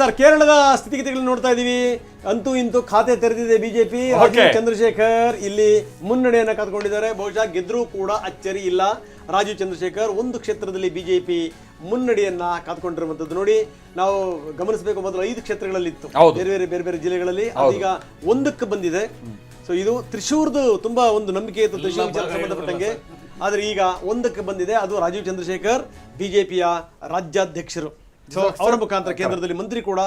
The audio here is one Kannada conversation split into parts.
ಸರ್, ಕೇರಳದ ಸ್ಥಿತಿಗತಿಗಳನ್ನು ನೋಡ್ತಾ ಇದೀವಿ. ಅಂತೂ ಇಂತೂ ಖಾತೆ ತೆರೆದಿದೆ ಬಿಜೆಪಿ. ಚಂದ್ರಶೇಖರ್ ಇಲ್ಲಿ ಮುನ್ನಡೆಯನ್ನ ಕಾದ್ಕೊಂಡಿದ್ದಾರೆ. ಬಹುಶಃ ಗೆದ್ರೂ ಕೂಡ ಅಚ್ಚರಿ ಇಲ್ಲ. ರಾಜೀವ್ ಚಂದ್ರಶೇಖರ್ ಒಂದು ಕ್ಷೇತ್ರದಲ್ಲಿ ಬಿಜೆಪಿ ಮುನ್ನಡೆಯನ್ನ ಕಾದ್ಕೊಂಡಿರುವಂತದ್ದು ನೋಡಿ. ನಾವು ಗಮನಿಸಬೇಕು, ಮೊದಲು 5 ಕ್ಷೇತ್ರಗಳಲ್ಲಿತ್ತು, ಬೇರೆ ಬೇರೆ ಜಿಲ್ಲೆಗಳಲ್ಲಿ. ಅದೀಗ 1ಕ್ಕೆ ಬಂದಿದೆ. ಸೊ ಇದು ತ್ರಿಶೂರ್ದು ತುಂಬಾ ಒಂದು ನಂಬಿಕೆ ಇತ್ತು ತ್ರಿಶೂರ್ ವಿಚಾರಕ್ಕೆ ಸಂಬಂಧಪಟ್ಟಂಗೆ. ಆದ್ರೆ ಈಗ 1ಕ್ಕೆ ಬಂದಿದೆ. ಅದು ರಾಜೀವ್ ಚಂದ್ರಶೇಖರ್ ಬಿಜೆಪಿಯ ರಾಜ್ಯಾಧ್ಯಕ್ಷರು. ಸೊ ಅವರ ಮುಖಾಂತರ ಕೇಂದ್ರದಲ್ಲಿ ಮಂತ್ರಿ ಕೂಡ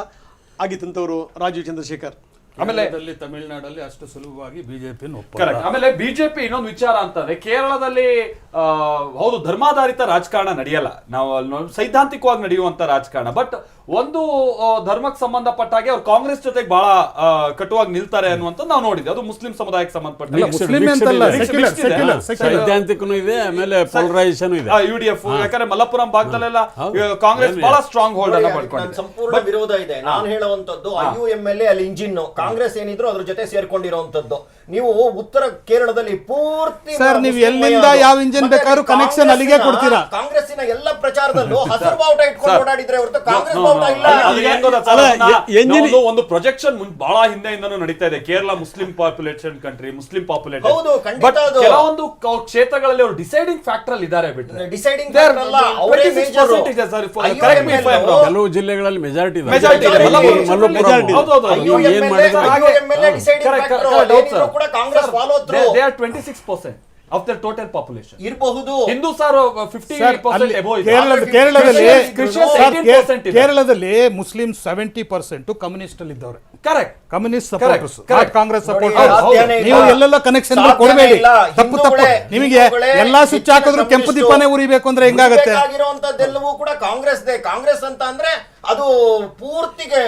ಆಗಿತ್ತಂತವರು ರಾಜೀವ್ ಚಂದ್ರಶೇಖರ್. ಆಮೇಲೆ ತಮಿಳುನಾಡಲ್ಲಿ ಅಷ್ಟು ಸುಲಭವಾಗಿ ಬಿಜೆಪಿ. ಆಮೇಲೆ ಬಿಜೆಪಿ ಇನ್ನೊಂದು ವಿಚಾರ ಅಂತಂದ್ರೆ, ಕೇರಳದಲ್ಲಿ ಹೌದು ಧರ್ಮಾಧಾರಿತ ರಾಜಕಾರಣ ನಡೆಯಲ್ಲ, ನಾವು ಸೈದ್ಧಾಂತಿಕವಾಗಿ ನಡೆಯುವಂತ ರಾಜಕಾರಣ. ಬಟ್ ಒಂದು ಧರ್ಮಕ್ಕೆ ಸಂಬಂಧಪಟ್ಟಾಗೆ ಅವ್ರು ಕಾಂಗ್ರೆಸ್ ಜೊತೆಗೆ ಬಹಳ ಕಟುವಾಗಿ ನಿಲ್ತಾರೆ ಅನ್ನುವಂಥದ್ದು ನಾವು ನೋಡಿದ್ವಿ. ಅದು ಮುಸ್ಲಿಂ ಸಮುದಾಯಕ್ಕೆ ಸಂಬಂಧಪಟ್ಟ ಸೈದ್ಧಾಂತಿಕನೂ ಇದೆ, ಆಮೇಲೆ ಪೋಲರೈಸೇಷನ್ ಇದೆ. UDF ಯಾಕಂದ್ರೆ ಮಲಪ್ಪುರಂ ಭಾಗದಲ್ಲೆಲ್ಲ ಕಾಂಗ್ರೆಸ್ ಬಹಳ ಸ್ಟ್ರಾಂಗ್ ಹೋಲ್ಡ್ ಅನ್ನ ಪಡ್ಕೊಂಡಿದೆ. ಸಂಪೂರ್ಣ ವಿರೋಧ ಇದೆ. ನಾನು ಹೇಳುವಂತದ್ದು IUMLA ಅಲ್ಲಿ ಇಂಜಿನ್, ಕಾಂಗ್ರೆಸ್ ಏನಿದ್ರು ಅದ್ರ ಜೊತೆ ಸೇರ್ಕೊಂಡಿರುವಂತದ್ದು. ನೀವು ಉತ್ತರ ಕೇರಳದಲ್ಲಿ ಪೂರ್ತಿ ಸರ್, ನೀವು ಎಲ್ಲಿಂದ ಯಾವ ಇಂಜಿನ್ ಬೇಕಾದ್ರೂ ಕನೆಕ್ಷನ್ ಅಲ್ಲಿಗೆ ಕೊಡ್ತೀರಾ. ಕಾಂಗ್ರೆಸ್ಸಿನ ಎಲ್ಲ ಪ್ರಚಾರದಲ್ಲೂ ಹಸಿರು ಬಾವುಟ ಇಟ್ಕೊಂಡು ಓಡಾಡಿದ್ರೆ ಹೊರತು ಕಾಂಗ್ರೆಸ್ ಬಾವುಟ ಇಲ್ಲ. ಒಂದು ಪ್ರೊಜೆಕ್ಷನ್ ಬಹಳ ಹಿಂದೆಯಿಂದನೂ ನಡೀತಾ ಇದೆ. Kerala Muslim population country, Muslim population. ಹೌದು, ಖಂಡಿತ. ಕೆಲವೊಂದು ಕ್ಷೇತ್ರಗಳಲ್ಲಿ ಅವರು ಡಿಸೈಡಿಂಗ್ ಫ್ಯಾಕ್ಟರ್ ಅಲ್ಲಿ ಇದ್ದಾರೆ. ಬಿಟ್ಟರೆ ಡಿಸೈಡಿಂಗ್ ಫ್ಯಾಕ್ಟರ್ ಅಲ್ಲ, ಅವರೇ ಮೇಜರ್. ಕೆಲವು ಜಿಲ್ಲೆಗಳಲ್ಲಿ ಮೆಜಾರಿಟಿ ಇದೆ. ಕೂಡ Congress follow through. They are 26% of their total population. ಇರಬಹುದು. Hindus are 50% above. ಕೇರಳದಲ್ಲಿ ಮುಸ್ಲಿಂ 70% ಕಮ್ಯುನಿಸ್ಟ್ ಅಲ್ಲಿ ಇದ್ದವ್ರೆ. Correct. Communist supporters, Congress supporters. ನೀವು ಎಲ್ಲೆಲ್ಲ ಕನೆಕ್ಷನ್ ಕೊಡಬೇಡಿ. ತಪ್ಪು. ನಿಮಗೆ ಎಲ್ಲಾ ಸ್ವಿಚ್ ಹಾಕಿದ್ರು ಕೆಂಪು ದೀಪನೇ ಉರಿಬೇಕು ಅಂದ್ರೆ ಹೆಂಗಾಗತ್ತೆ? ಆಗಿರುವಂತದ್ದೆಲ್ಲವೂ ಕೂಡ ಕಾಂಗ್ರೆಸ್ ಅಂತ ಅಂದ್ರೆ ಅದು ಪೂರ್ತಿಗೆ